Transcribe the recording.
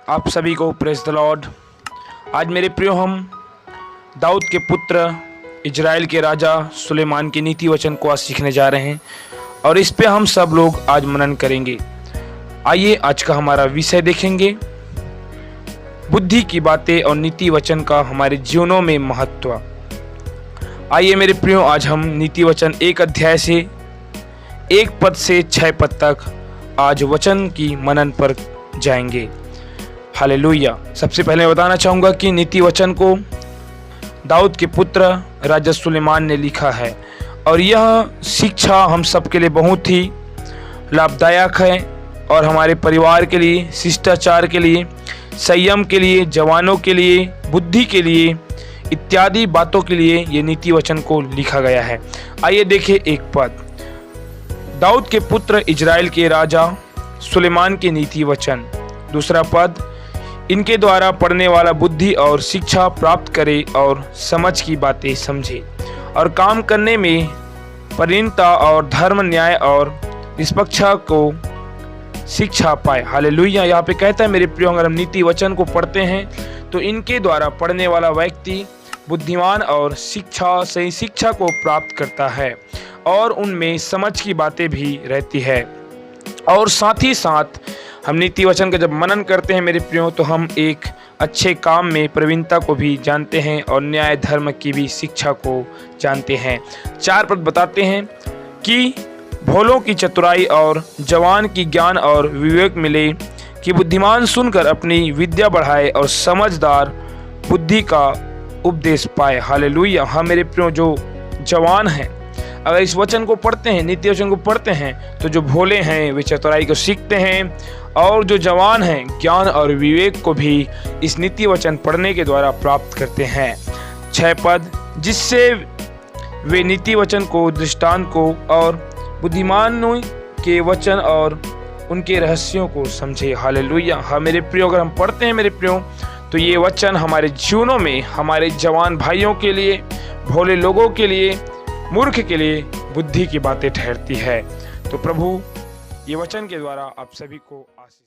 आप सभी को प्रेज द लॉर्ड। आज मेरे प्रियो हम दाऊद के पुत्र इजराइल के राजा सुलेमान के नीति वचन को आज सीखने जा रहे हैं और इस पे हम सब लोग आज मनन करेंगे। आइए आज का हमारा विषय देखेंगे, बुद्धि की बातें और नीति वचन का हमारे जीवनों में महत्व। आइए मेरे प्रियो आज हम नीति वचन 1 अध्याय से 1 पद से 6 पद तक आज वचन की मनन पर जाएंगे। हालेलुया। सबसे पहले बताना चाहूँगा कि नीति वचन को दाऊद के पुत्र राजा सुलेमान ने लिखा है और यह शिक्षा हम सब के लिए बहुत ही लाभदायक है और हमारे परिवार के लिए, शिष्टाचार के लिए, संयम के लिए, जवानों के लिए, बुद्धि के लिए इत्यादि बातों के लिए ये नीति वचन को लिखा गया है। आइए देखें 1 पद। दाऊद के पुत्र इजराइल के राजा सुलेमान के नीति वचन। 2 पद, इनके द्वारा पढ़ने वाला बुद्धि और शिक्षा प्राप्त करे और समझ की बातें समझे और काम करने में परिणता और धर्म, न्याय और निष्पक्षता को शिक्षा पाए। हालेलुया। यहाँ पे कहता है मेरे प्रियो, अगर हम नीति वचन को पढ़ते हैं तो इनके द्वारा पढ़ने वाला व्यक्ति बुद्धिमान और सही शिक्षा को प्राप्त करता है और उनमें समझ की बातें भी रहती है। और साथ ही साथ हम नीति वचन का जब मनन करते हैं मेरे प्रियो, तो हम एक अच्छे काम में प्रवीणता को भी जानते हैं और न्याय धर्म की भी शिक्षा को जानते हैं। 4 पद बताते हैं कि भोलों की चतुराई और जवान की ज्ञान और विवेक मिले, कि बुद्धिमान सुनकर अपनी विद्या बढ़ाए और समझदार बुद्धि का उपदेश पाए। हालेलुया। हाँ मेरे प्रियो, जो जवान हैं अगर इस वचन को पढ़ते हैं, नीति वचन को पढ़ते हैं, तो जो भोले हैं वे चतुराई को सीखते हैं और जो जवान हैं ज्ञान और विवेक को भी इस नीति वचन पढ़ने के द्वारा प्राप्त करते हैं। 6 पद, जिससे वे नीति वचन को, दृष्टांत को और बुद्धिमानों के वचन और उनके रहस्यों को समझे। हालेलुया। हाँ मेरे प्रियो, अगर हम पढ़ते हैं मेरे प्रियो, तो ये वचन हमारे जीवनों में, हमारे जवान भाइयों के लिए, भोले लोगों के लिए, मूर्ख के लिए बुद्धि की बातें ठहरती है। तो प्रभु ये वचन के द्वारा आप सभी को आशीष